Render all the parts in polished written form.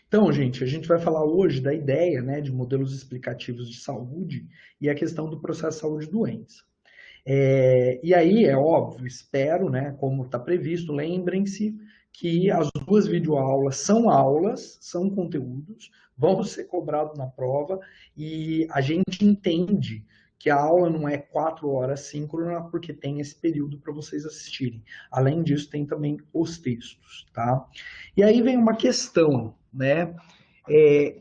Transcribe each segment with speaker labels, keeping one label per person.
Speaker 1: Então, gente, a gente vai falar hoje da ideia, né, de modelos explicativos de saúde e a questão do processo saúde-doença. E aí, é óbvio, espero, né, como está previsto, lembrem-se que as duas videoaulas, são conteúdos, vão ser cobrados na prova e a gente entende que a aula não é 4 horas síncrona porque tem esse período para vocês assistirem. Além disso, tem também os textos, tá? E aí vem uma questão, né?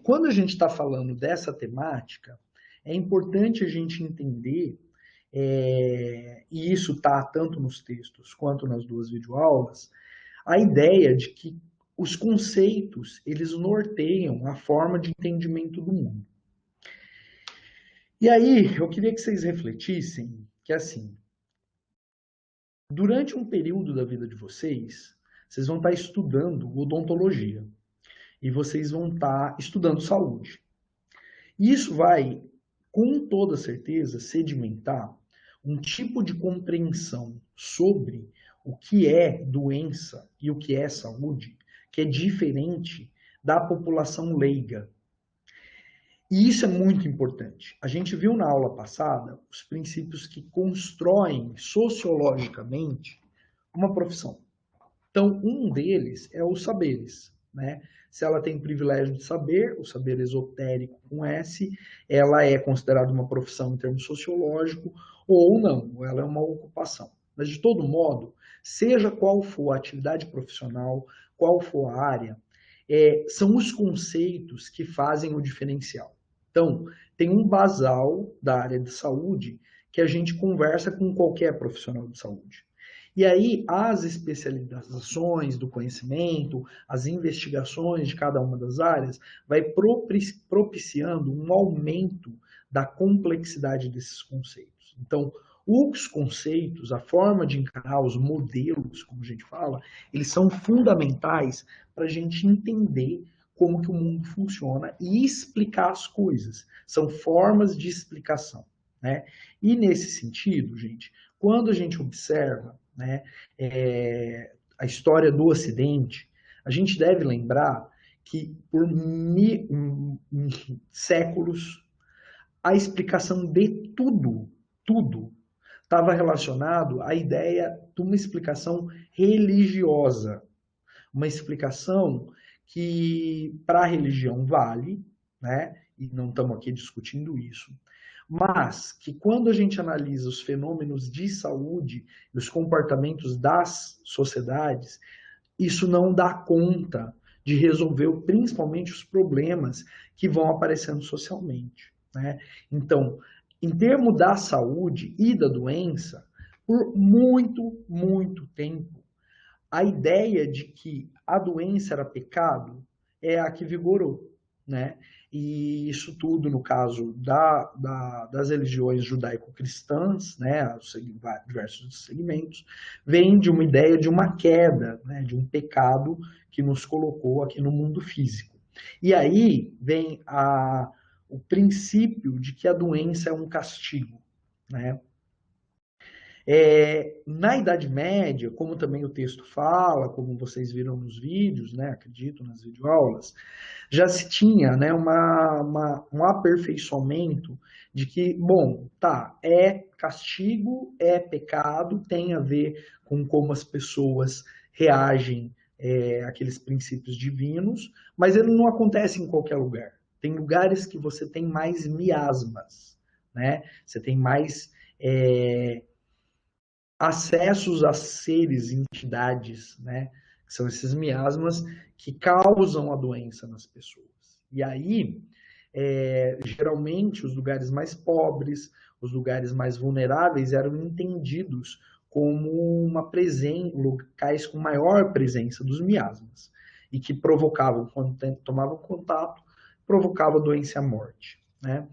Speaker 1: Quando a gente está falando dessa temática, é importante a gente entender, e isso está tanto nos textos quanto nas duas videoaulas, a ideia de que os conceitos, eles norteiam a forma de entendimento do mundo. E aí, eu queria que vocês refletissem que, assim, durante um período da vida de vocês, vocês vão estar estudando odontologia e vocês vão estar estudando saúde. E isso vai, com toda certeza, sedimentar um tipo de compreensão sobre o que é doença e o que é saúde, que é diferente da população leiga. E isso é muito importante. A gente viu na aula passada os princípios que constroem sociologicamente uma profissão. Então, um deles é os saberes, né? Se ela tem privilégio de saber, o saber esotérico com S, ela é considerada uma profissão em termos sociológicos ou não, ou ela é uma ocupação. Mas, de todo modo, seja qual for a atividade profissional, qual for a área, são os conceitos que fazem o diferencial. Então, tem um basal da área de saúde que a gente conversa com qualquer profissional de saúde. E aí, as especializações do conhecimento, as investigações de cada uma das áreas, vai propiciando um aumento da complexidade desses conceitos. Então, os conceitos, a forma de encarar os modelos, como a gente fala, eles são fundamentais para a gente entender como que o mundo funciona e explicar as coisas. São formas de explicação, né? E nesse sentido, gente, quando a gente observa, né, a história do Ocidente, a gente deve lembrar que por séculos a explicação de tudo, estava relacionado à ideia de uma explicação religiosa, uma explicação que para a religião vale, né? E não estamos aqui discutindo isso, mas que quando a gente analisa os fenômenos de saúde e os comportamentos das sociedades, isso não dá conta de resolver principalmente os problemas que vão aparecendo socialmente, né? Então, em termos da saúde e da doença, por muito tempo, a ideia de que a doença era pecado é a que vigorou, né? E isso tudo, no caso das religiões judaico-cristãs, né, os diversos segmentos, vem de uma ideia de uma queda, né, de um pecado que nos colocou aqui no mundo físico. E aí vem o princípio de que a doença é um castigo, né? Na Idade Média, como também o texto fala, como vocês viram nos vídeos, né, acredito, nas videoaulas, já se tinha, né, um aperfeiçoamento de que, bom, tá, é castigo, é pecado, tem a ver com como as pessoas reagem àqueles princípios divinos, mas ele não acontece em qualquer lugar. Tem lugares que você tem mais miasmas, né? Você tem mais acessos a seres, entidades, né? Que são esses miasmas que causam a doença nas pessoas. E aí, geralmente, os lugares mais pobres, os lugares mais vulneráveis eram entendidos como locais com maior presença dos miasmas e que provocavam, quando tomavam contato, provocava doença e a morte, né?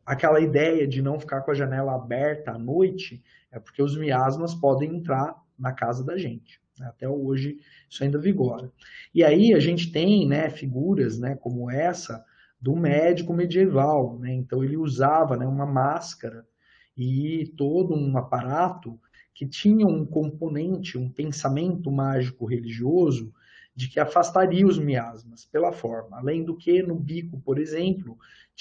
Speaker 1: Aquela ideia de não ficar com a janela aberta à noite é porque os miasmas podem entrar na casa da gente. Até hoje isso ainda vigora. E aí a gente tem, né, figuras, né, como essa do médico medieval, né? Então ele usava, né, uma máscara e todo um aparato que tinha um componente, um pensamento mágico religioso de que afastaria os miasmas pela forma. Além do que, no bico, por exemplo,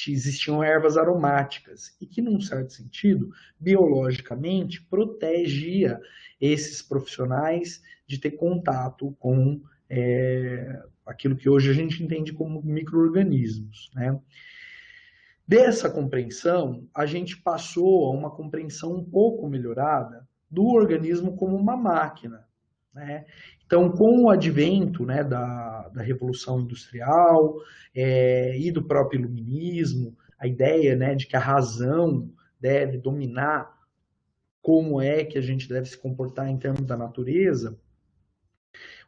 Speaker 1: existiam ervas aromáticas e que, num certo sentido, biologicamente, protegia esses profissionais de ter contato com aquilo que hoje a gente entende como micro-organismos, né? Dessa compreensão, a gente passou a uma compreensão um pouco melhorada do organismo como uma máquina, né? Então, com o advento, né, da Revolução Industrial e do próprio Iluminismo, a ideia, né, de que a razão deve dominar como é que a gente deve se comportar em termos da natureza,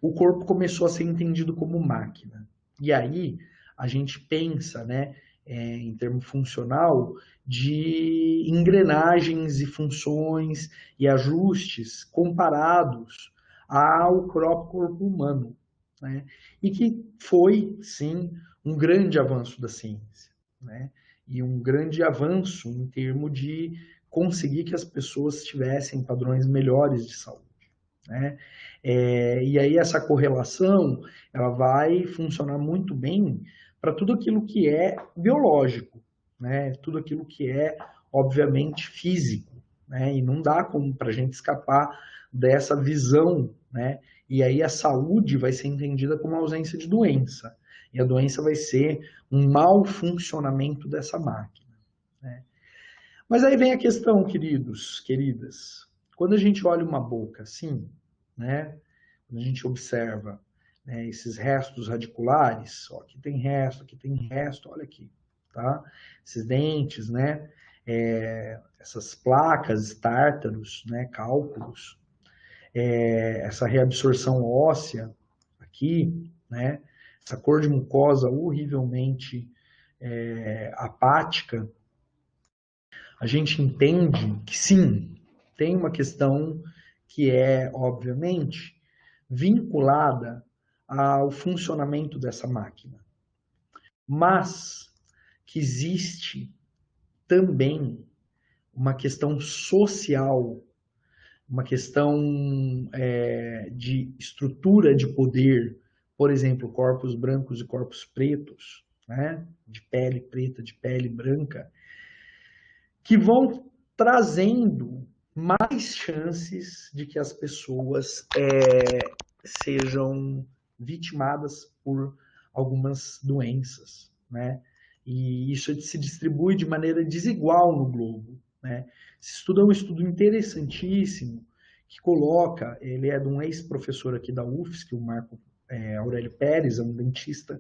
Speaker 1: o corpo começou a ser entendido como máquina. E aí a gente pensa, né, em termo funcional, de engrenagens e funções e ajustes comparados ao próprio corpo humano, né? E que foi, sim, um grande avanço da ciência, né? E um grande avanço em termos de conseguir que as pessoas tivessem padrões melhores de saúde, né? E aí essa correlação ela vai funcionar muito bem para tudo aquilo que é biológico, né? Tudo aquilo que é, obviamente, físico, né? E não dá como para a gente escapar dessa visão, né? E aí a saúde vai ser entendida como ausência de doença. E a doença vai ser um mau funcionamento dessa máquina, né? Mas aí vem a questão, queridos, queridas. Quando a gente olha uma boca assim, né? Quando a gente observa, né, esses restos radiculares, ó, aqui tem resto, olha aqui, tá? Esses dentes, né? Essas placas, tártaros, né? Cálculos, essa reabsorção óssea aqui, né? Essa cor de mucosa horrivelmente apática, a gente entende que sim, tem uma questão que é, obviamente, vinculada ao funcionamento dessa máquina, mas que existe também uma questão social, uma questão de estrutura de poder, por exemplo, corpos brancos e corpos pretos, né? De pele preta, de pele branca, que vão trazendo mais chances de que as pessoas sejam vitimadas por algumas doenças, né? E isso se distribui de maneira desigual no globo, né? Se estuda um estudo interessantíssimo que coloca, ele é de um ex-professor aqui da UFSC, o Marco Aurélio Pérez, é um dentista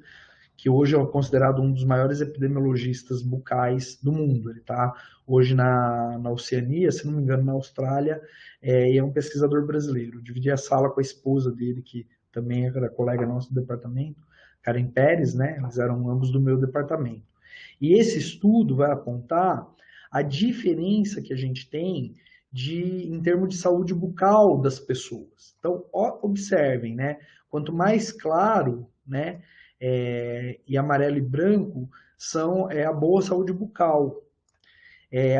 Speaker 1: que hoje é considerado um dos maiores epidemiologistas bucais do mundo. Ele está hoje na Oceania, se não me engano, na Austrália, e é um pesquisador brasileiro. Eu dividi a sala com a esposa dele, que também era colega nosso do departamento, Karen Pérez, né? Eles eram ambos do meu departamento. E esse estudo vai apontar a diferença que a gente tem em termos de saúde bucal das pessoas. Então, observem, né? Quanto mais claro, né? E amarelo e branco são a boa saúde bucal.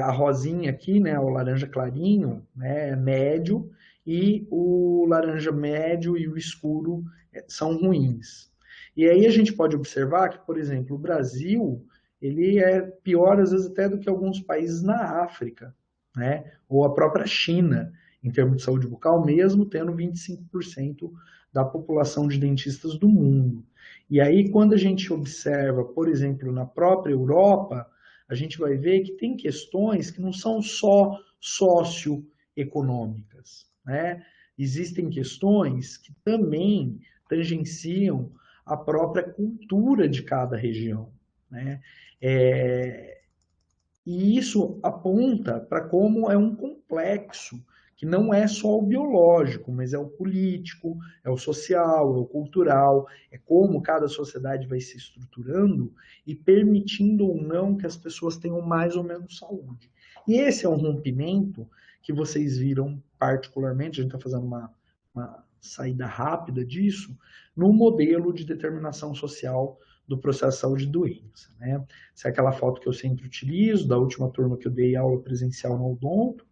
Speaker 1: A rosinha aqui, né, o laranja clarinho, né, é médio, e o laranja médio e o escuro são ruins. E aí a gente pode observar que, por exemplo, o Brasil, ele é pior às vezes até do que alguns países na África, né, ou a própria China, em termos de saúde bucal, mesmo tendo 25% da população de dentistas do mundo. E aí, quando a gente observa, por exemplo, na própria Europa, a gente vai ver que tem questões que não são só socioeconômicas, né? Existem questões que também tangenciam a própria cultura de cada região, né? E isso aponta para como é um complexo, que não é só o biológico, mas é o político, é o social, é o cultural, é como cada sociedade vai se estruturando e permitindo ou não que as pessoas tenham mais ou menos saúde. E esse é um rompimento que vocês viram particularmente, a gente está fazendo uma saída rápida disso, no modelo de determinação social do processo de saúde e doença, né? Essa é aquela foto que eu sempre utilizo, da última turma que eu dei aula presencial no odonto.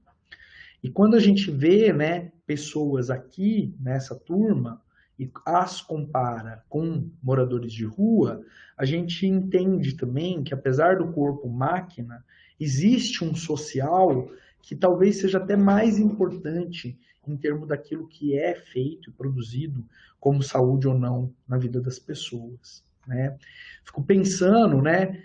Speaker 1: E quando a gente vê, né, pessoas aqui nessa turma, e as compara com moradores de rua, a gente entende também que, apesar do corpo máquina, existe um social que talvez seja até mais importante em termos daquilo que é feito e produzido como saúde ou não na vida das pessoas, né? Fico pensando, né,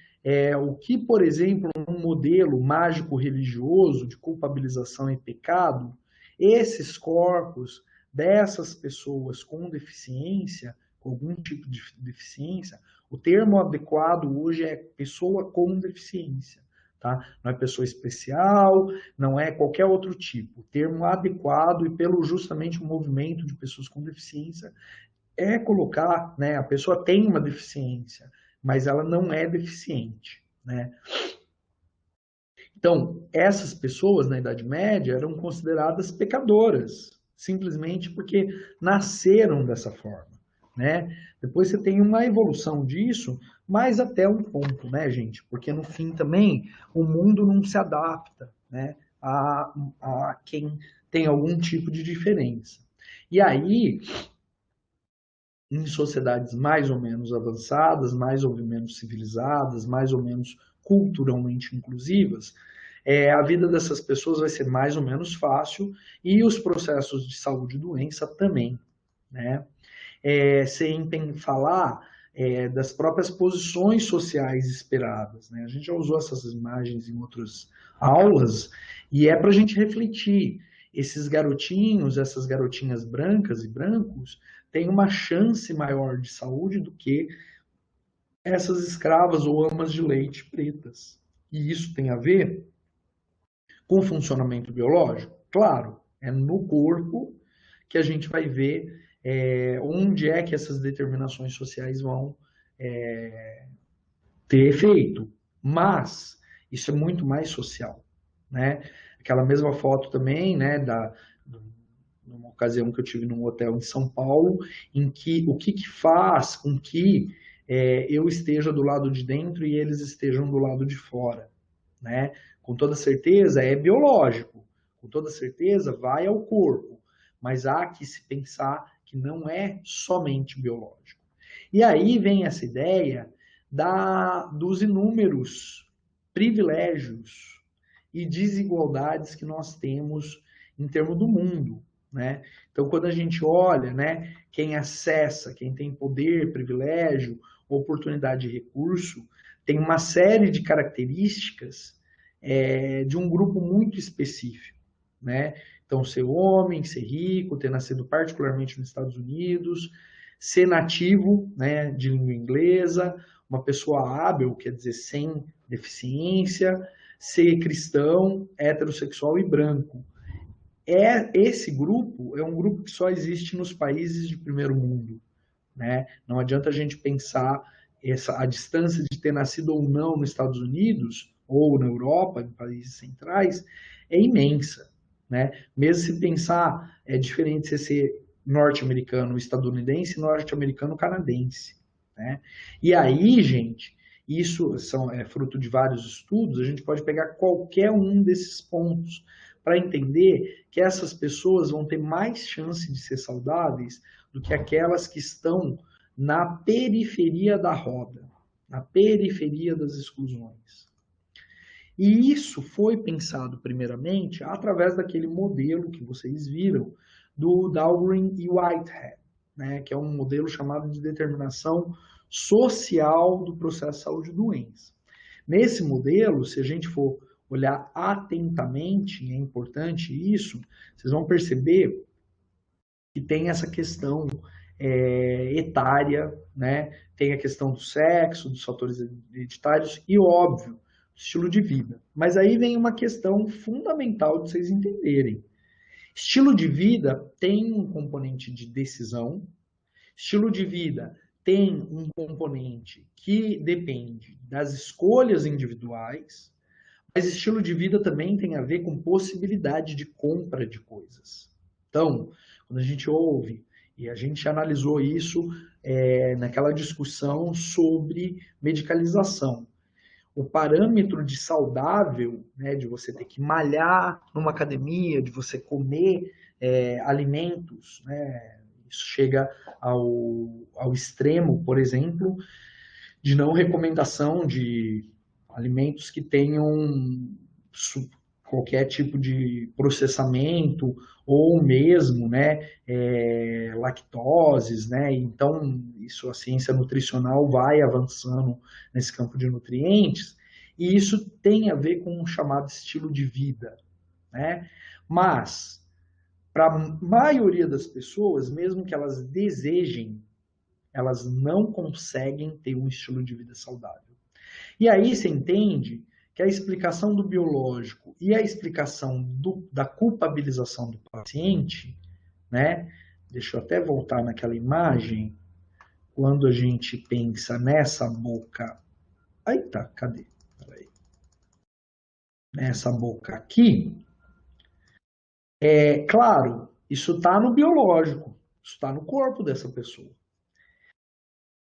Speaker 1: o que, por exemplo, um modelo mágico-religioso de culpabilização e pecado, esses corpos dessas pessoas com deficiência, com algum tipo de deficiência, o termo adequado hoje é pessoa com deficiência, tá? Não é pessoa especial, não é qualquer outro tipo. O termo adequado e pelo justamente o movimento de pessoas com deficiência é colocar, né, a pessoa tem uma deficiência, mas ela não é deficiente, né? Então, essas pessoas na Idade Média eram consideradas pecadoras, simplesmente porque nasceram dessa forma, né? Depois você tem uma evolução disso, mas até um ponto, né, gente? Porque no fim também o mundo não se adapta, né, a quem tem algum tipo de diferença. E aí, em sociedades mais ou menos avançadas, mais ou menos civilizadas, mais ou menos culturalmente inclusivas, a vida dessas pessoas vai ser mais ou menos fácil e os processos de saúde e doença também, né? Sem falar das próprias posições sociais esperadas, né? A gente já usou essas imagens em outras aulas e é para a gente refletir. Esses garotinhos, essas garotinhas brancas e brancos têm uma chance maior de saúde do que essas escravas ou amas de leite pretas. E isso tem a ver com funcionamento biológico? Claro, é no corpo que a gente vai ver onde é que essas determinações sociais vão ter efeito. Mas isso é muito mais social, né? Aquela mesma foto também, né, numa ocasião que eu tive num hotel em São Paulo, em que o que faz com que eu esteja do lado de dentro e eles estejam do lado de fora, né? Com toda certeza é biológico, com toda certeza vai ao corpo, mas há que se pensar que não é somente biológico. E aí vem essa ideia dos inúmeros privilégios e desigualdades que nós temos em termos do mundo, né? Então, quando a gente olha, né, quem acessa, quem tem poder, privilégio, oportunidade e recurso, tem uma série de características de um grupo muito específico, né? Então, ser homem, ser rico, ter nascido particularmente nos Estados Unidos, ser nativo, né, de língua inglesa, uma pessoa hábil, quer dizer, sem deficiência, ser cristão, heterossexual e branco. Esse grupo é um grupo que só existe nos países de primeiro mundo, né? Não adianta a gente pensar a distância de ter nascido ou não nos Estados Unidos ou na Europa, em países centrais, é imensa, né? Mesmo se pensar, é diferente você ser norte-americano estadunidense e norte-americano canadense, né? E aí, gente, isso é fruto de vários estudos, a gente pode pegar qualquer um desses pontos para entender que essas pessoas vão ter mais chance de ser saudáveis do que aquelas que estão na periferia da roda, na periferia das exclusões. E isso foi pensado primeiramente através daquele modelo que vocês viram do Dahlgren e Whitehead, né, que é um modelo chamado de determinação social do processo de saúde e doença. Nesse modelo, se a gente for olhar atentamente, é importante isso, vocês vão perceber que tem essa questão etária, né? Tem a questão do sexo, dos fatores hereditários e, óbvio, estilo de vida. Mas aí vem uma questão fundamental de vocês entenderem. Estilo de vida tem um componente de decisão, estilo de vida tem um componente que depende das escolhas individuais, mas estilo de vida também tem a ver com possibilidade de compra de coisas. Então, quando a gente ouve, e a gente analisou isso naquela discussão sobre medicalização, o parâmetro de saudável, né, de você ter que malhar numa academia, de você comer alimentos, né, Isso chega ao extremo, por exemplo, de não recomendação de alimentos que tenham qualquer tipo de processamento ou mesmo, né, lactoses, né? Então, isso a ciência nutricional vai avançando nesse campo de nutrientes e isso tem a ver com um chamado estilo de vida, né? Mas para a maioria das pessoas, mesmo que elas desejem, elas não conseguem ter um estilo de vida saudável. E aí você entende que a explicação do biológico e a explicação da culpabilização do paciente, né? Deixa eu até voltar naquela imagem. Quando a gente pensa nessa boca. Aí tá, cadê? Peraí. Nessa boca aqui. É claro, isso está no biológico, isso está no corpo dessa pessoa.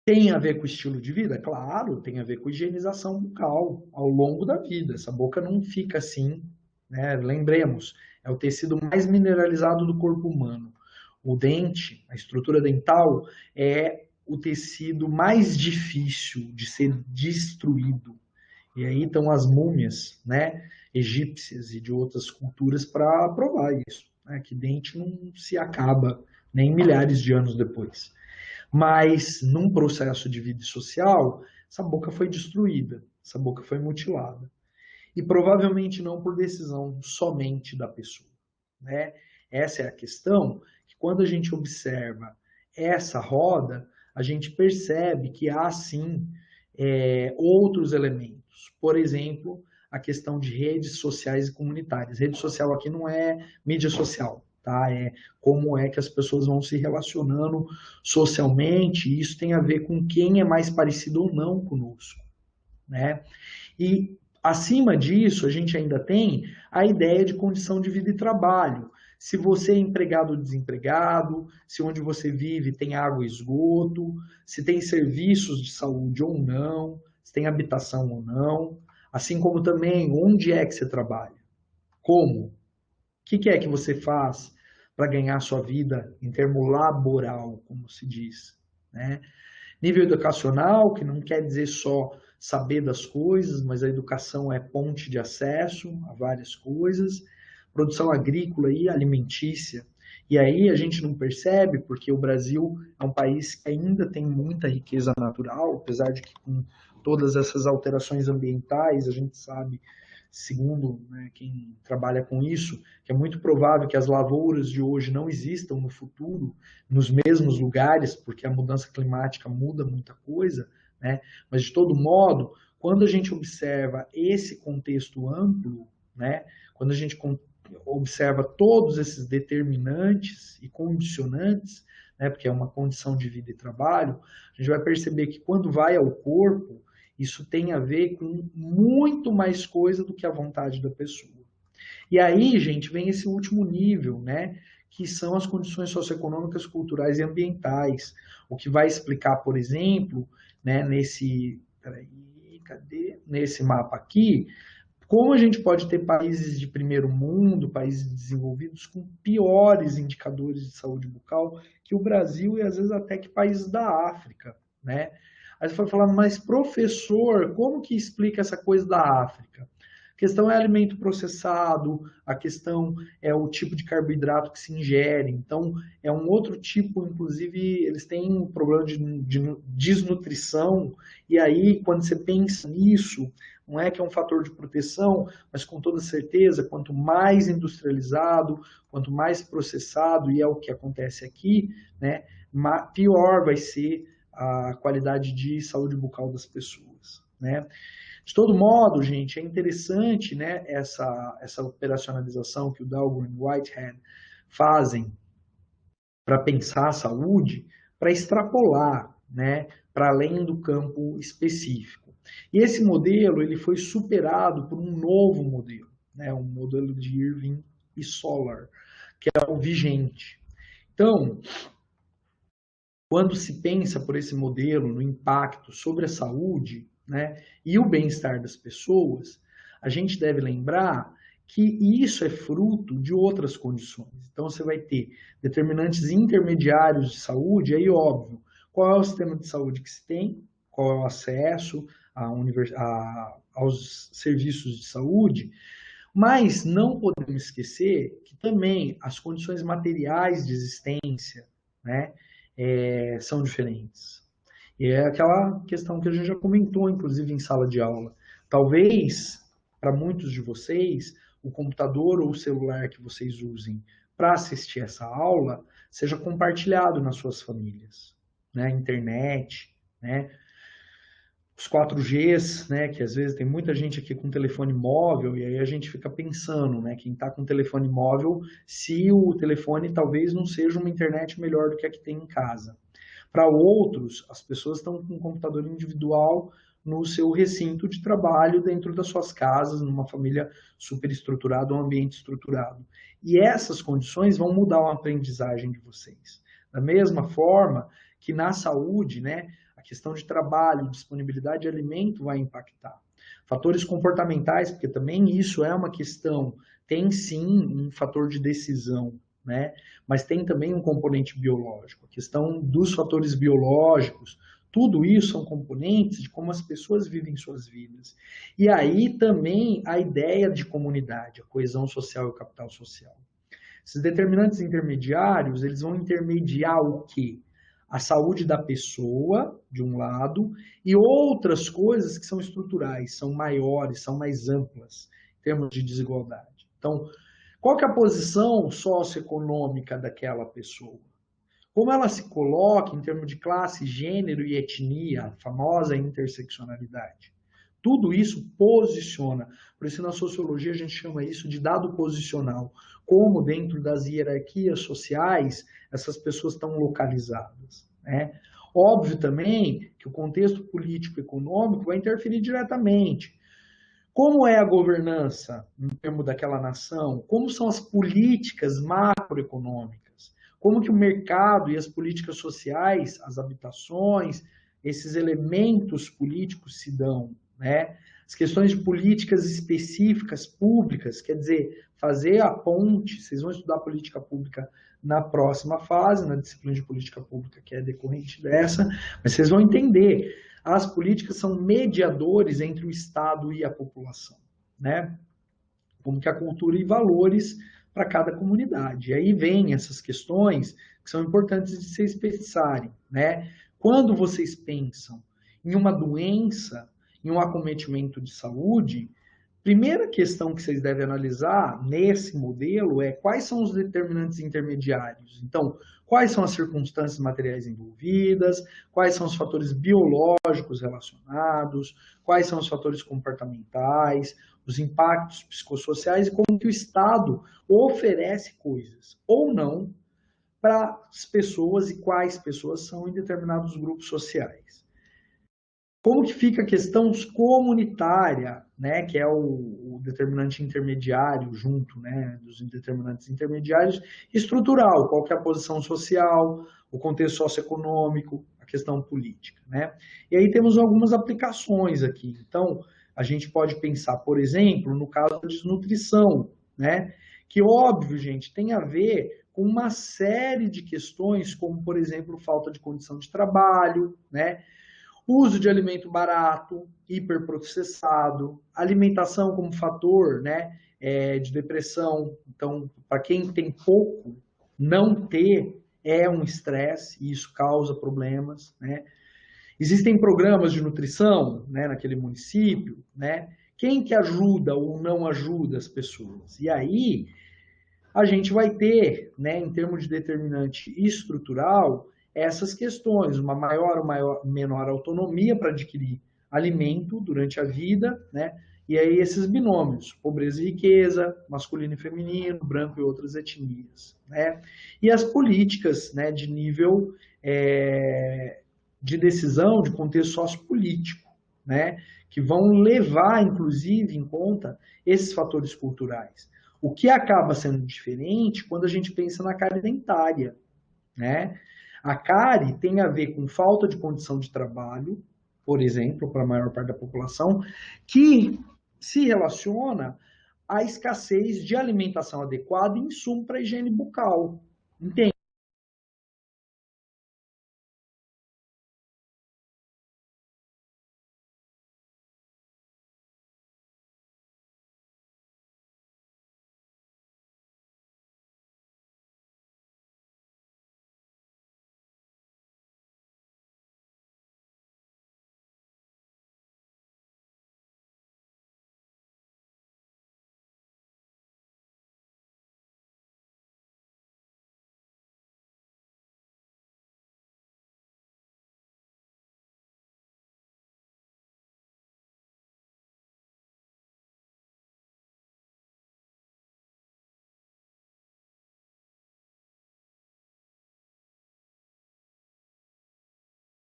Speaker 1: Tem a ver com o estilo de vida? Claro, tem a ver com higienização bucal ao longo da vida. Essa boca não fica assim, né? Lembremos, é o tecido mais mineralizado do corpo humano. O dente, a estrutura dental, é o tecido mais difícil de ser destruído. E aí estão as múmias, né, egípcias e de outras culturas para provar isso, né, que dente não se acaba nem milhares de anos depois. Mas num processo de vida social, essa boca foi destruída, essa boca foi mutilada. E provavelmente não por decisão somente da pessoa, né? Essa é a questão, que quando a gente observa essa roda, a gente percebe que há sim outros elementos. Por exemplo, a questão de redes sociais e comunitárias. Rede social aqui não é mídia social, tá? É como é que as pessoas vão se relacionando socialmente, e isso tem a ver com quem é mais parecido ou não conosco, né? E acima disso, a gente ainda tem a ideia de condição de vida e trabalho. Se você é empregado ou desempregado, se onde você vive tem água e esgoto, se tem serviços de saúde ou não, se tem habitação ou não, assim como também onde é que você trabalha, como, o que é que você faz para ganhar sua vida em termo laboral, como se diz, né? Nível educacional, que não quer dizer só saber das coisas, mas a educação é ponte de acesso a várias coisas. Produção agrícola e alimentícia. E aí a gente não percebe, porque o Brasil é um país que ainda tem muita riqueza natural, apesar de que com todas essas alterações ambientais, a gente sabe, segundo, né, quem trabalha com isso, que é muito provável que as lavouras de hoje não existam no futuro, nos mesmos lugares, porque a mudança climática muda muita coisa, né? Mas de todo modo, quando a gente observa esse contexto amplo, né, quando a gente observa todos esses determinantes e condicionantes, né, porque é uma condição de vida e trabalho, a gente vai perceber que quando vai ao corpo, isso tem a ver com muito mais coisa do que a vontade da pessoa. E aí, gente, vem esse último nível, né? Que são as condições socioeconômicas, culturais e ambientais. O que vai explicar, por exemplo, né, nesse mapa aqui, como a gente pode ter países de primeiro mundo, países desenvolvidos com piores indicadores de saúde bucal que o Brasil e às vezes até que países da África, né? Aí você vai falar, mas professor, como que explica essa coisa da África? A questão é alimento processado, a questão é o tipo de carboidrato que se ingere. Então, é um outro tipo, inclusive, eles têm um problema de desnutrição. E aí, quando você pensa nisso, não é que é um fator de proteção, mas com toda certeza, quanto mais industrializado, quanto mais processado, e é o que acontece aqui, né, pior vai ser a qualidade de saúde bucal das pessoas, né? De todo modo, gente, é interessante, né, essa operacionalização que o Dahlgren e Whitehead fazem para pensar a saúde, para extrapolar, né, para além do campo específico. E esse modelo ele foi superado por um novo modelo, né, um modelo de Irving e Solar, que é o vigente. Então, quando se pensa por esse modelo no impacto sobre a saúde, né, e o bem-estar das pessoas, a gente deve lembrar que isso é fruto de outras condições. Então, você vai ter determinantes intermediários de saúde, aí óbvio, qual é o sistema de saúde que se tem, qual é o acesso aos serviços de saúde, mas não podemos esquecer que também as condições materiais de existência, né, são diferentes. E é aquela questão que a gente já comentou, inclusive, em sala de aula. Talvez, para muitos de vocês, o computador ou o celular que vocês usem para assistir essa aula seja compartilhado nas suas famílias, né? Internet, né? Os 4Gs, né? Que às vezes tem muita gente aqui com telefone móvel e aí a gente fica pensando, né? Quem está com telefone móvel, se o telefone talvez não seja uma internet melhor do que a que tem em casa. Para outros, as pessoas estão com um computador individual no seu recinto de trabalho, dentro das suas casas, numa família superestruturada, um ambiente estruturado. E essas condições vão mudar a aprendizagem de vocês. Da mesma forma que na saúde, né, a questão de trabalho, disponibilidade de alimento vai impactar. Fatores comportamentais, porque também isso é uma questão, tem sim um fator de decisão, né? Mas tem também um componente biológico. A questão dos fatores biológicos, tudo isso são componentes de como as pessoas vivem suas vidas. E aí também a ideia de comunidade, a coesão social e o capital social. Esses determinantes intermediários, eles vão intermediar o quê? A saúde da pessoa, de um lado, e outras coisas que são estruturais, são maiores, são mais amplas, em termos de desigualdade. Então, qual que é a posição socioeconômica daquela pessoa? Como ela se coloca em termos de classe, gênero e etnia, a famosa interseccionalidade. Tudo isso posiciona. Por isso, na sociologia, a gente chama isso de dado posicional. Como dentro das hierarquias sociais, essas pessoas estão localizadas, né? Óbvio também que o contexto político-econômico vai interferir diretamente. Como é a governança no termo daquela nação? Como são as políticas macroeconômicas? Como que o mercado e as políticas sociais, as habitações, esses elementos políticos se dão, né? As questões de políticas específicas públicas, quer dizer, fazer a ponte, vocês vão estudar política pública na próxima fase, na disciplina de política pública que é decorrente dessa, mas vocês vão entender. As políticas são mediadores entre o Estado e a população, né? Como que a cultura e valores para cada comunidade. E aí vem essas questões que são importantes de vocês pensarem, né? Quando vocês pensam em uma doença, em um acometimento de saúde, primeira questão que vocês devem analisar nesse modelo é quais são os determinantes intermediários. Então, quais são as circunstâncias materiais envolvidas, quais são os fatores biológicos relacionados, quais são os fatores comportamentais, os impactos psicossociais e como que o Estado oferece coisas ou não para as pessoas e quais pessoas são em determinados grupos sociais. Como que fica a questão comunitária, né, que é o determinante intermediário junto, né, dos determinantes intermediários, estrutural, qual que é a posição social, o contexto socioeconômico, a questão política, né? E aí temos algumas aplicações aqui. Então, a gente pode pensar, por exemplo, no caso da desnutrição, né, que óbvio, gente, tem a ver com uma série de questões, como, por exemplo, falta de condição de trabalho, né, uso de alimento barato, hiperprocessado, alimentação como fator, né, de depressão. Então, para quem tem pouco, não ter é um estresse e isso causa problemas, né? Existem programas de nutrição, né, naquele município, né? Quem que ajuda ou não ajuda as pessoas? E aí a gente vai ter, né, em termos de determinante estrutural, essas questões, uma maior ou menor autonomia para adquirir alimento durante a vida, né? E aí esses binômios, pobreza e riqueza, masculino e feminino, branco e outras etnias, né? E as políticas, né, de nível de decisão, de contexto sociopolítico, né? Que vão levar, inclusive, em conta esses fatores culturais. O que acaba sendo diferente quando a gente pensa na cárie dentária, né? A cárie tem a ver com falta de condição de trabalho, por exemplo, para a maior parte da população, que se relaciona a escassez de alimentação adequada e insumo para a higiene bucal. Entende?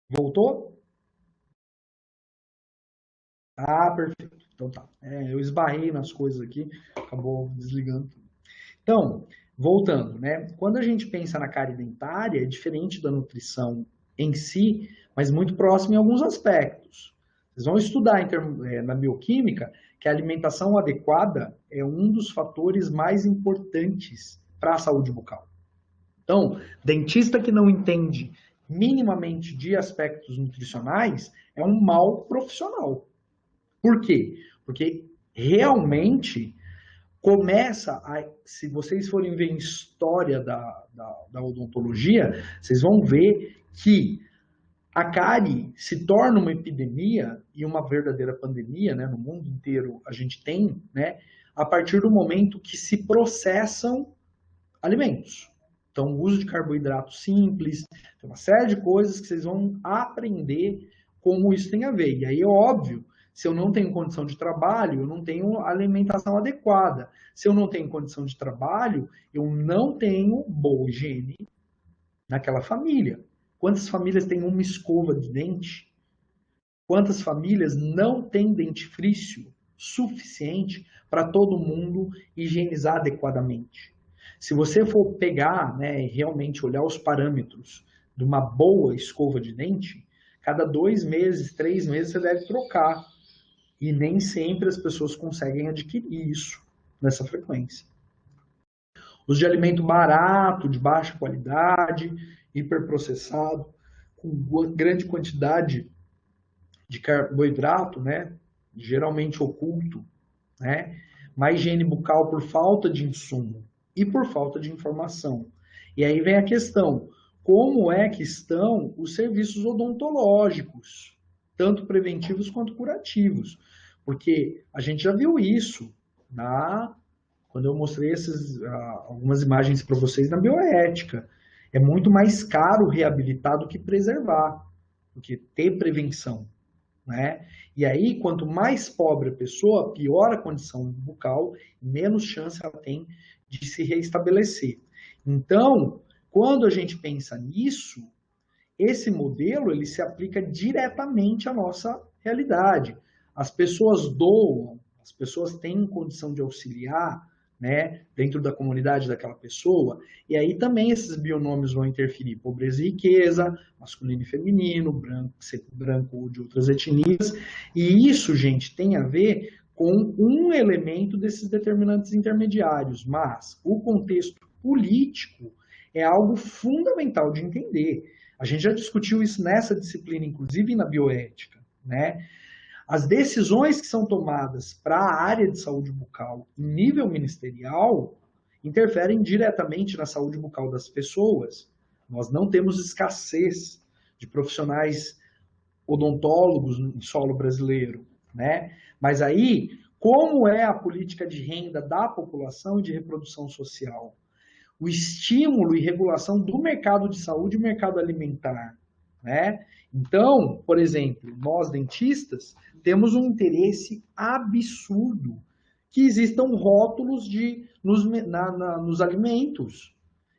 Speaker 1: Voltou? Ah, perfeito. Então tá. Eu esbarrei nas coisas aqui, acabou desligando. Então, voltando, né? Quando a gente pensa na cárie dentária, é diferente da nutrição em si, mas muito próximo em alguns aspectos. Vocês vão estudar na bioquímica que a alimentação adequada é um dos fatores mais importantes para a saúde bucal. Então, dentista que não entende minimamente de aspectos nutricionais é um mau profissional. Por quê? Porque realmente se vocês forem ver em história da odontologia, vocês vão ver que a cárie se torna uma epidemia e uma verdadeira pandemia, né, no mundo inteiro a gente tem, né, a partir do momento que se processam alimentos. Então, o uso de carboidrato simples, tem uma série de coisas que vocês vão aprender como isso tem a ver. E aí é óbvio, se eu não tenho condição de trabalho, eu não tenho alimentação adequada. Se eu não tenho condição de trabalho, eu não tenho boa higiene naquela família. Quantas famílias têm uma escova de dente? Quantas famílias não têm dentifrício suficiente para todo mundo higienizar adequadamente? Se você for pegar, né, e realmente olhar os parâmetros de uma boa escova de dente, cada 2 meses, 3 meses você deve trocar. E nem sempre as pessoas conseguem adquirir isso nessa frequência. Os de alimento barato, de baixa qualidade, hiperprocessado, com grande quantidade de carboidrato, né, geralmente oculto, né, má higiene bucal por falta de insumo e por falta de informação. E aí vem a questão, como é que estão os serviços odontológicos, tanto preventivos quanto curativos? Porque a gente já viu isso quando eu mostrei algumas imagens para vocês na bioética. É muito mais caro reabilitar do que preservar, do que ter prevenção, né? E aí, quanto mais pobre a pessoa, pior a condição bucal, menos chance ela tem de se reestabelecer. Então, quando a gente pensa nisso, esse modelo ele se aplica diretamente à nossa realidade. As pessoas doam, as pessoas têm condição de auxiliar, né, dentro da comunidade daquela pessoa, e aí também esses bionômios vão interferir, pobreza e riqueza, masculino e feminino, branco ou de outras etnias, e isso, gente, tem a ver com um elemento desses determinantes intermediários, mas o contexto político é algo fundamental de entender. A gente já discutiu isso nessa disciplina, inclusive na bioética, né? As decisões que são tomadas para a área de saúde bucal em nível ministerial interferem diretamente na saúde bucal das pessoas. Nós não temos escassez de profissionais odontólogos no solo brasileiro, né? Mas aí, como é a política de renda da população e de reprodução social? O estímulo e regulação do mercado de saúde e mercado alimentar, né? Então, por exemplo, nós dentistas temos um interesse absurdo que existam rótulos nos alimentos.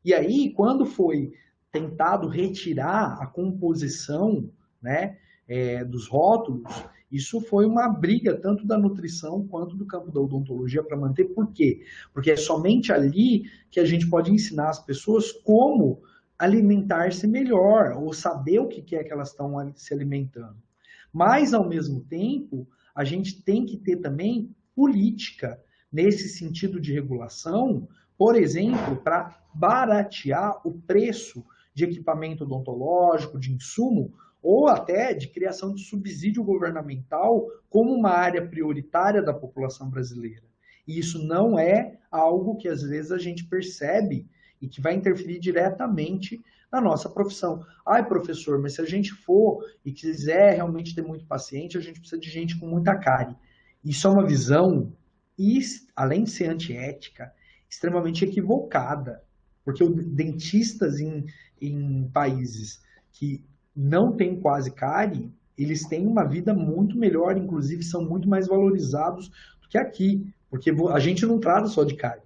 Speaker 1: E aí, quando foi tentado retirar a composição, né, dos rótulos, isso foi uma briga tanto da nutrição quanto do campo da odontologia para manter. Por quê? Porque é somente ali que a gente pode ensinar as pessoas como alimentar-se melhor, ou saber o que é que elas estão se alimentando. Mas, ao mesmo tempo, a gente tem que ter também política nesse sentido de regulação, por exemplo, para baratear o preço de equipamento odontológico, de insumo, ou até de criação de subsídio governamental como uma área prioritária da população brasileira. E isso não é algo que às vezes a gente percebe e que vai interferir diretamente na nossa profissão. Ai, professor, mas se a gente for e quiser realmente ter muito paciente, a gente precisa de gente com muita cárie. Isso é uma visão, além de ser antiética, extremamente equivocada. Porque dentistas em países que não têm quase cárie, eles têm uma vida muito melhor, inclusive são muito mais valorizados do que aqui. Porque a gente não trata só de cárie,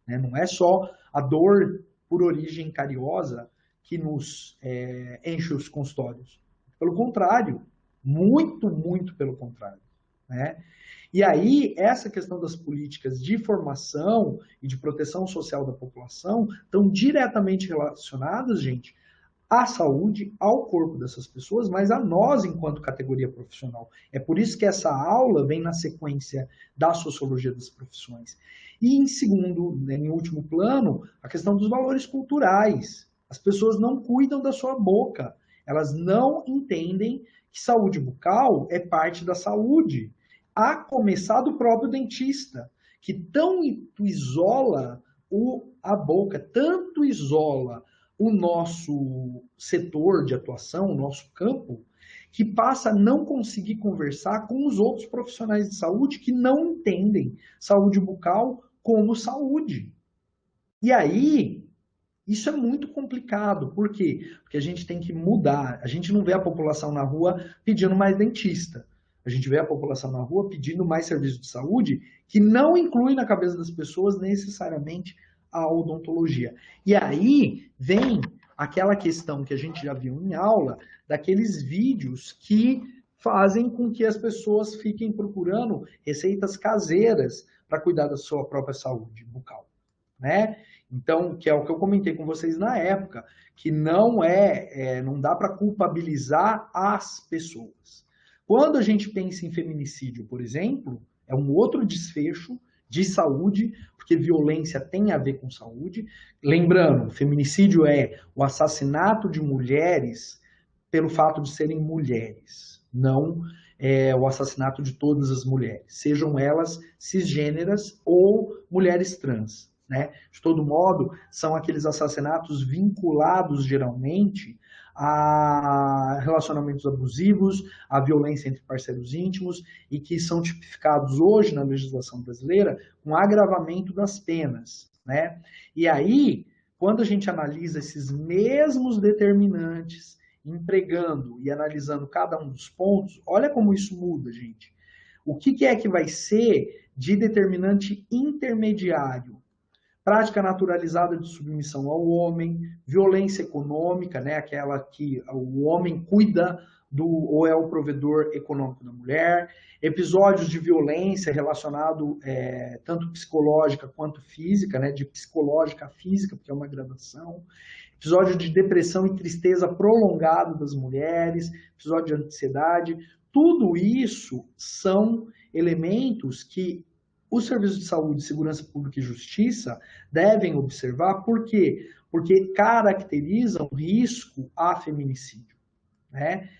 Speaker 1: né? Não é só a dor por origem cariosa que nos enche os consultórios. Pelo contrário, muito, muito pelo contrário, né? E aí, essa questão das políticas de formação e de proteção social da população estão diretamente relacionadas, gente, à saúde, ao corpo dessas pessoas, mas a nós enquanto categoria profissional. É por isso que essa aula vem na sequência da sociologia das profissões. E em segundo, em último plano, a questão dos valores culturais. As pessoas não cuidam da sua boca. Elas não entendem que saúde bucal é parte da saúde. A começar do próprio dentista, que tanto isola a boca, tanto isola o nosso setor de atuação, o nosso campo, que passa a não conseguir conversar com os outros profissionais de saúde que não entendem saúde bucal como saúde. E aí, isso é muito complicado. Por quê? Porque a gente tem que mudar. A gente não vê a população na rua pedindo mais dentista. A gente vê a população na rua pedindo mais serviço de saúde, que não inclui na cabeça das pessoas necessariamente a odontologia. E aí vem aquela questão que a gente já viu em aula, daqueles vídeos que fazem com que as pessoas fiquem procurando receitas caseiras para cuidar da sua própria saúde bucal, né? Então, que é o que eu comentei com vocês na época, que não dá para culpabilizar as pessoas. Quando a gente pensa em feminicídio, por exemplo, é um outro desfecho de saúde, porque violência tem a ver com saúde. Lembrando, feminicídio é o assassinato de mulheres pelo fato de serem mulheres, não o assassinato de todas as mulheres, sejam elas cisgêneras ou mulheres trans, né? De todo modo, são aqueles assassinatos vinculados geralmente a relacionamentos abusivos, a violência entre parceiros íntimos e que são tipificados hoje na legislação brasileira com agravamento das penas, né? E aí, quando a gente analisa esses mesmos determinantes, empregando e analisando cada um dos pontos, olha como isso muda, gente. O que é que vai ser de determinante intermediário? Prática naturalizada de submissão ao homem, violência econômica, né, aquela que o homem cuida ou é o provedor econômico da mulher, episódios de violência relacionado tanto psicológica quanto física, né, de psicológica a física, porque é uma gradação, episódio de depressão e tristeza prolongado das mulheres, episódio de ansiedade, tudo isso são elementos que os serviços de saúde, segurança pública e justiça devem observar. Por quê? Porque caracterizam risco a feminicídio, né?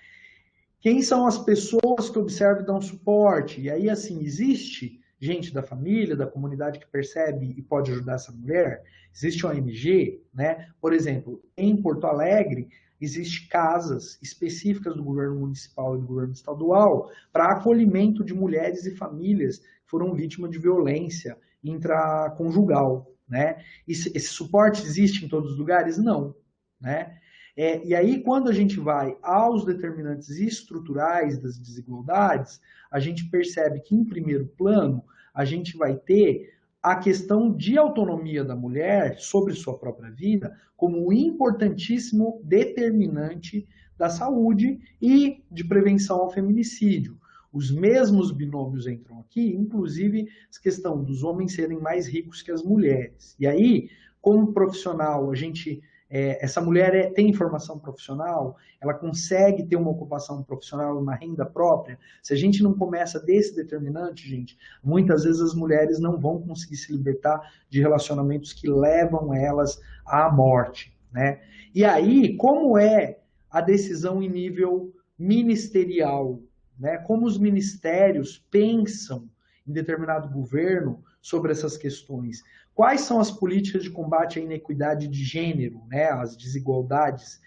Speaker 1: Quem são as pessoas que observam e dão suporte? E aí, assim, existe gente da família, da comunidade que percebe e pode ajudar essa mulher? Existe ONG, né? Por exemplo, em Porto Alegre, existem casas específicas do governo municipal e do governo estadual para acolhimento de mulheres e famílias que foram vítimas de violência intraconjugal, né? Esse suporte existe em todos os lugares? Não, né? E aí, quando a gente vai aos determinantes estruturais das desigualdades, a gente percebe que, em primeiro plano, a gente vai ter a questão de autonomia da mulher sobre sua própria vida como um importantíssimo determinante da saúde e de prevenção ao feminicídio. Os mesmos binômios entram aqui, inclusive a questão dos homens serem mais ricos que as mulheres. E aí, como profissional, a gente essa mulher tem formação profissional, ela consegue ter uma ocupação profissional, uma renda própria. Se a gente não começa desse determinante, gente, muitas vezes as mulheres não vão conseguir se libertar de relacionamentos que levam elas à morte, né? E aí, como é a decisão em nível ministerial, né? Como os ministérios pensam em determinado governo sobre essas questões? Quais são as políticas de combate à inequidade de gênero, né? As desigualdades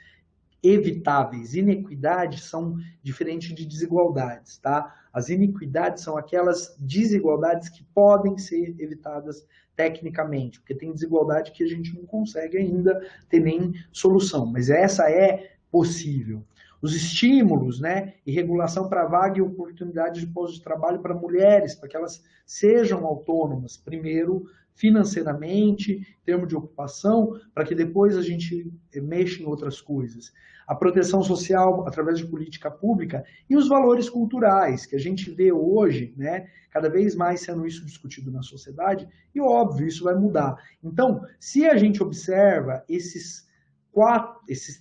Speaker 1: evitáveis. Inequidades são diferentes de desigualdades, tá? As iniquidades são aquelas desigualdades que podem ser evitadas tecnicamente, porque tem desigualdade que a gente não consegue ainda ter nem solução, mas essa é possível. Os estímulos, né, e regulação para vaga e oportunidade de posto de trabalho para mulheres, para que elas sejam autônomas, primeiro financeiramente, em termos de ocupação, para que depois a gente mexa em outras coisas. A proteção social através de política pública e os valores culturais, que a gente vê hoje, né, cada vez mais sendo isso discutido na sociedade, e óbvio, isso vai mudar. Então, se a gente observa esses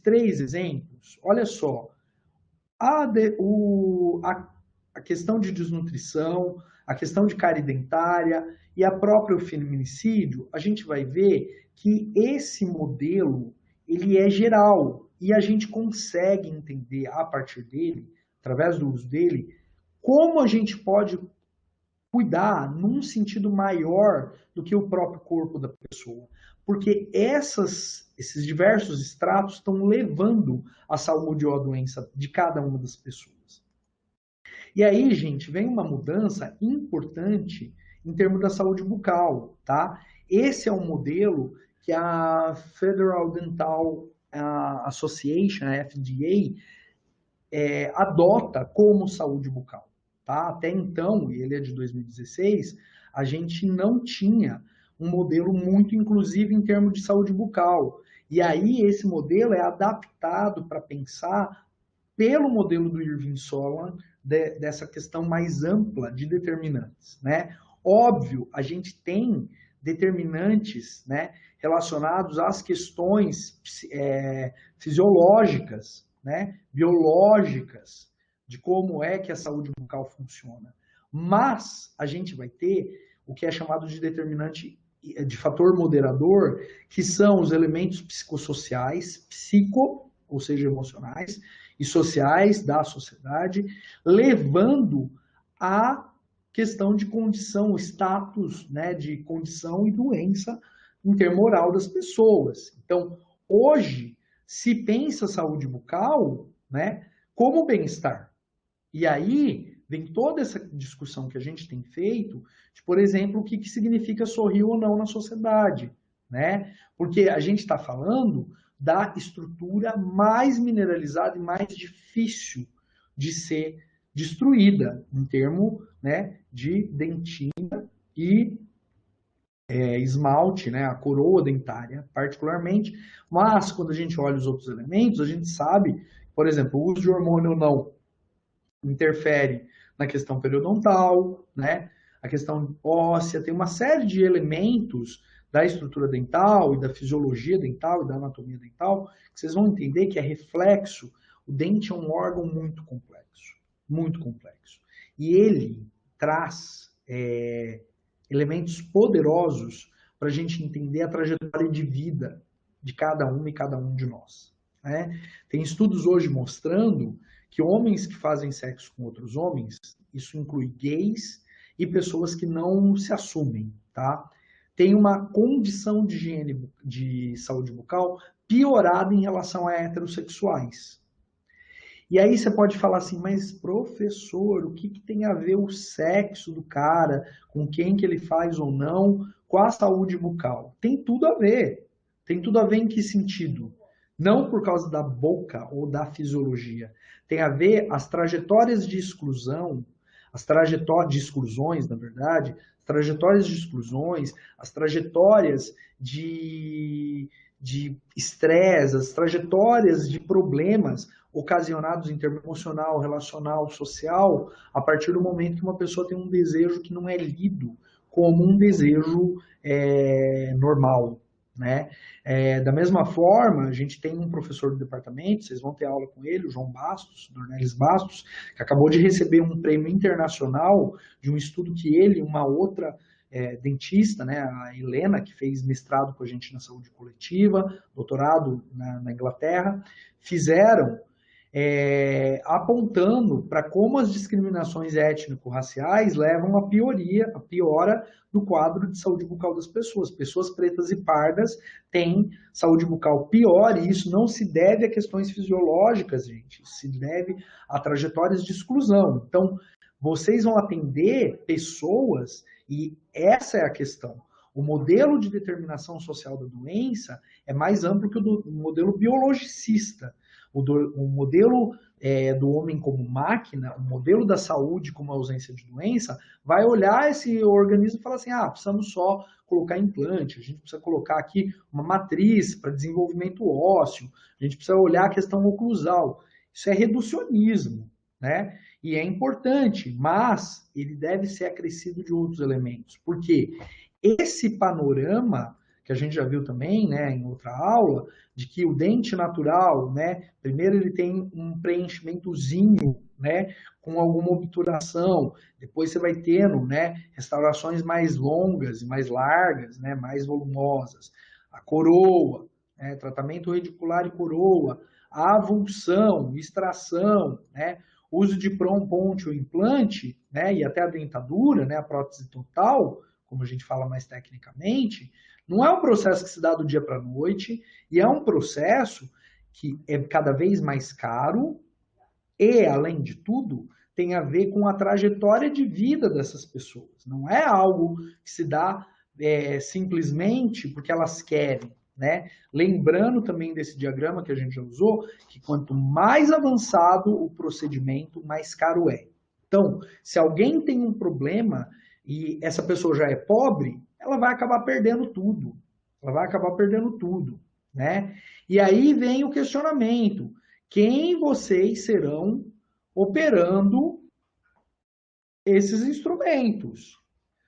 Speaker 1: três exemplos, olha só, a questão de desnutrição, a questão de cárie dentária e a próprio feminicídio, a gente vai ver que esse modelo ele é geral e a gente consegue entender a partir dele, através do uso dele, como a gente pode cuidar num sentido maior do que o próprio corpo da pessoa. Porque esses diversos estratos estão levando à saúde ou à doença de cada uma das pessoas. E aí, gente, vem uma mudança importante em termos da saúde bucal, tá? Esse é um modelo que a Federal Dental Association, a FDA, adota como saúde bucal. Tá? Até então, e ele é de 2016, a gente não tinha um modelo muito inclusivo em termos de saúde bucal. E aí esse modelo é adaptado para pensar pelo modelo do Irving Solon, dessa questão mais ampla de determinantes, né? Óbvio, a gente tem determinantes, né, relacionados às questões fisiológicas, né, biológicas, de como é que a saúde bucal funciona. Mas a gente vai ter o que é chamado de determinante de fator moderador, que são os elementos psicossociais, ou seja, emocionais, e sociais da sociedade, levando à questão de condição, status, né, de condição e doença intermoral das pessoas. Então, hoje, se pensa saúde bucal, né, como bem-estar. E aí vem toda essa discussão que a gente tem feito, de, por exemplo, o que significa sorrir ou não na sociedade, né? Porque a gente está falando da estrutura mais mineralizada e mais difícil de ser destruída, em termos, né, de dentina e esmalte, né, a coroa dentária, particularmente. Mas, quando a gente olha os outros elementos, a gente sabe, por exemplo, o uso de hormônio ou não interfere na questão periodontal, né? A questão óssea, tem uma série de elementos da estrutura dental e da fisiologia dental e da anatomia dental que vocês vão entender que é reflexo. O dente é um órgão muito complexo, muito complexo. E ele traz elementos poderosos para a gente entender a trajetória de vida de cada uma e cada um de nós, né? Tem estudos hoje mostrando que homens que fazem sexo com outros homens, isso inclui gays e pessoas que não se assumem, tá? Tem uma condição de higiene de saúde bucal piorada em relação a heterossexuais. E aí você pode falar assim, mas professor, o que tem a ver o sexo do cara, com quem que ele faz ou não, com a saúde bucal? Tem tudo a ver. Tem tudo a ver em que sentido? Não por causa da boca ou da fisiologia. Tem a ver as trajetórias de exclusão, as trajetórias de exclusões, na verdade, as trajetórias de exclusões, as trajetórias de estresse, as trajetórias de problemas ocasionados em termos emocional, relacional, social, a partir do momento que uma pessoa tem um desejo que não é lido como um desejo normal. né? Da mesma forma, a gente tem um professor do departamento, vocês vão ter aula com ele, o João Bastos, Dornelles Bastos, que acabou de receber um prêmio internacional de um estudo que ele e uma outra dentista, né, a Helena, que fez mestrado com a gente na saúde coletiva, doutorado na Inglaterra, fizeram apontando para como as discriminações étnico-raciais levam à piora do quadro de saúde bucal das pessoas. Pessoas pretas e pardas têm saúde bucal pior, e isso não se deve a questões fisiológicas, gente, se deve a trajetórias de exclusão. Então, vocês vão atender pessoas, e essa é a questão. O modelo de determinação social da doença é mais amplo que o modelo biologicista. O modelo do homem como máquina, o modelo da saúde como ausência de doença, vai olhar esse organismo e falar assim, precisamos só colocar implante, a gente precisa colocar aqui uma matriz para desenvolvimento ósseo, a gente precisa olhar a questão oclusal. Isso é reducionismo, né? E é importante, mas ele deve ser acrescido de outros elementos. Por quê? Esse panorama que a gente já viu também, né, em outra aula, de que o dente natural, né, primeiro ele tem um preenchimentozinho, né, com alguma obturação, depois você vai tendo, né, restaurações mais longas e mais largas, né, mais volumosas, a coroa, né, tratamento redicular e coroa, a avulsão, extração, né, uso de ponte ou implante, né, e até a dentadura, né, a prótese total, como a gente fala mais tecnicamente, não é um processo que se dá do dia para a noite, e é um processo que é cada vez mais caro e, além de tudo, tem a ver com a trajetória de vida dessas pessoas. Não é algo que se dá simplesmente porque elas querem, né? Lembrando também desse diagrama que a gente já usou, que quanto mais avançado o procedimento, mais caro é. Então, se alguém tem um problema e essa pessoa já é pobre, ela vai acabar perdendo tudo. Ela vai acabar perdendo tudo, né? E aí vem o questionamento: quem vocês serão operando esses instrumentos?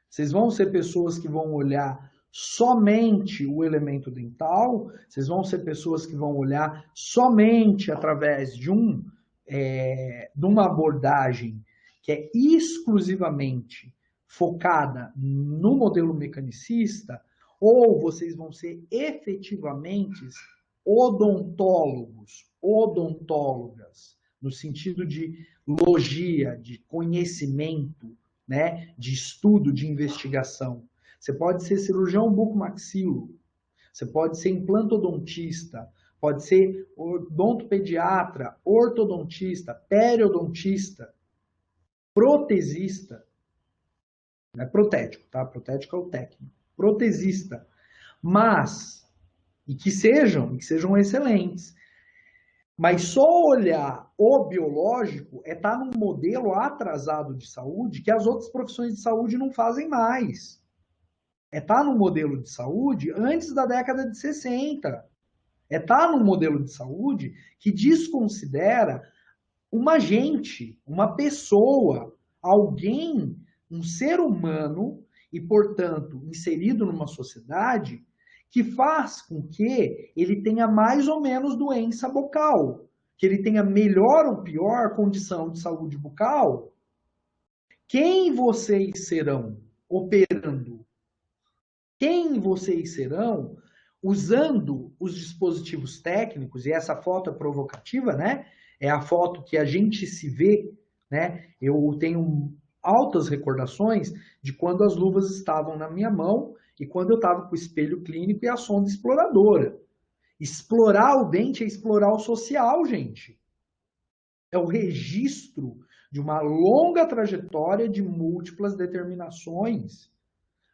Speaker 1: Vocês vão ser pessoas que vão olhar somente o elemento dental? Vocês vão ser pessoas que vão olhar somente através de uma abordagem que é exclusivamente focada no modelo mecanicista, ou vocês vão ser efetivamente odontólogas, no sentido de logia, de conhecimento, né, de estudo, de investigação. Você pode ser cirurgião bucomaxilo, você pode ser implantodontista, pode ser odontopediatra, ortodontista, periodontista, protesista. Não é protético, tá? Protético é o técnico. Protesista. Mas, e que sejam excelentes. Mas só olhar o biológico é estar num modelo atrasado de saúde que as outras profissões de saúde não fazem mais. É estar num modelo de saúde antes da década de 60. É estar num modelo de saúde que desconsidera uma gente, uma pessoa, alguém, um ser humano e, portanto, inserido numa sociedade que faz com que ele tenha mais ou menos doença bucal, que ele tenha melhor ou pior condição de saúde bucal. Quem vocês serão operando? Quem vocês serão usando os dispositivos técnicos? E essa foto é provocativa, né? É a foto que a gente se vê, né? Eu tenho altas recordações de quando as luvas estavam na minha mão e quando eu estava com o espelho clínico e a sonda exploradora. Explorar o dente é explorar o social, gente. É o registro de uma longa trajetória de múltiplas determinações.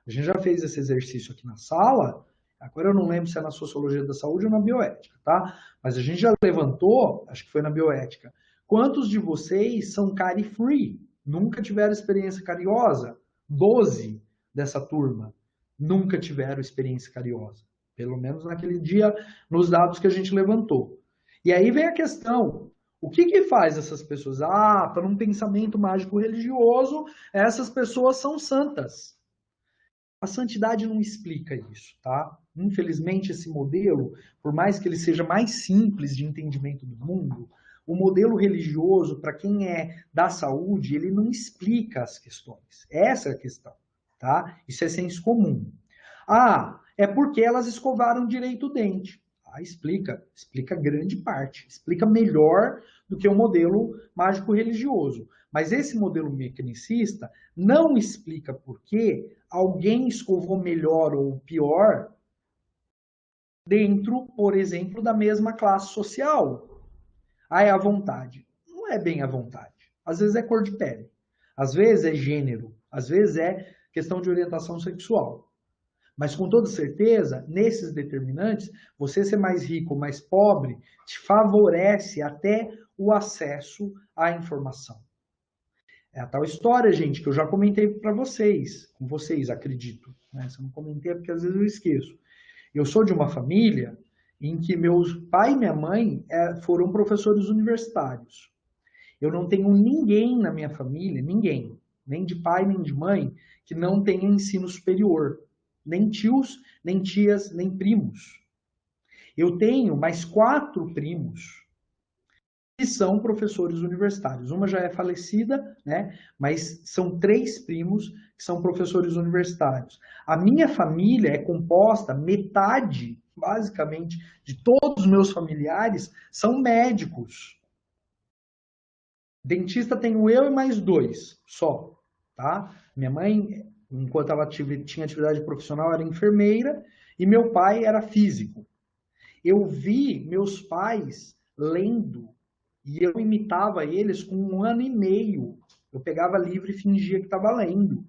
Speaker 1: A gente já fez esse exercício aqui na sala, agora eu não lembro se é na sociologia da saúde ou na bioética, tá? Mas a gente já levantou, acho que foi na bioética, quantos de vocês são cari-free? Nunca tiveram experiência cariosa? 12 dessa turma nunca tiveram experiência cariosa. Pelo menos naquele dia, nos dados que a gente levantou. E aí vem a questão, o que faz essas pessoas? Para um pensamento mágico religioso, essas pessoas são santas. A santidade não explica isso, tá? Infelizmente, esse modelo, por mais que ele seja mais simples de entendimento do mundo, o modelo religioso, para quem é da saúde, ele não explica as questões. Essa é a questão, tá? Isso é senso comum. Ah, é porque elas escovaram direito o dente. Ah, explica grande parte, explica melhor do que o modelo mágico religioso. Mas esse modelo mecanicista não explica por que alguém escovou melhor ou pior dentro, por exemplo, da mesma classe social. Ah, é a vontade. Não é bem a vontade. Às vezes é cor de pele. Às vezes é gênero. Às vezes é questão de orientação sexual. Mas com toda certeza, nesses determinantes, você ser mais rico ou mais pobre te favorece até o acesso à informação. É a tal história, gente, que eu já comentei para vocês, com vocês, acredito. Né? Se eu não comentei é porque às vezes eu esqueço. Eu sou de uma família em que meus pai e minha mãe foram professores universitários. Eu não tenho ninguém na minha família, ninguém, nem de pai nem de mãe, que não tenha ensino superior. Nem tios, nem tias, nem primos. Eu tenho mais 4 primos que são professores universitários. Uma já é falecida, né? Mas são 3 primos que são professores universitários. A minha família é composta, metade, basicamente, de todos os meus familiares são médicos. Dentista tenho eu e mais 2 só, tá? Minha mãe, enquanto ela tinha atividade profissional, era enfermeira e meu pai era físico. Eu vi meus pais lendo e eu imitava eles com 1 ano e meio. Eu pegava livro e fingia que estava lendo.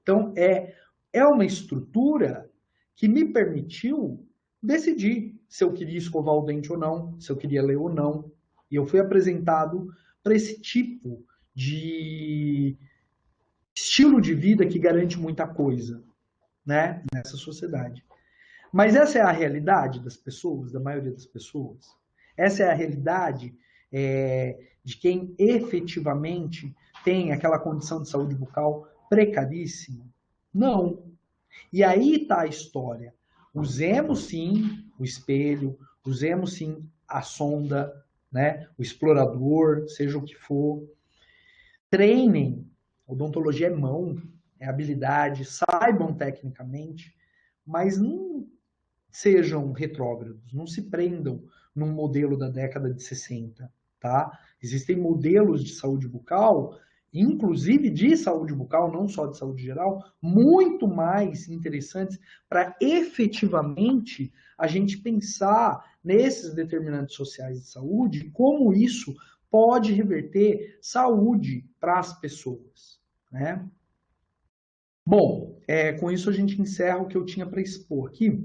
Speaker 1: Então, é uma estrutura que me permitiu decidir se eu queria escovar o dente ou não, se eu queria ler ou não. E eu fui apresentado para esse tipo de estilo de vida que garante muita coisa, né, nessa sociedade. Mas essa é a realidade das pessoas, da maioria das pessoas? Essa é a realidade de quem efetivamente tem aquela condição de saúde bucal precaríssima? Não. E aí está a história. Usemos sim o espelho, usemos sim a sonda, né, o explorador, seja o que for. Treinem. Odontologia é mão, é habilidade, saibam tecnicamente, mas não sejam retrógrados, não se prendam num modelo da década de 60, tá? Existem modelos de saúde bucal, inclusive de saúde bucal, não só de saúde geral, muito mais interessantes para efetivamente a gente pensar nesses determinantes sociais de saúde, como isso pode reverter saúde para as pessoas, né? Bom, com isso a gente encerra o que eu tinha para expor aqui.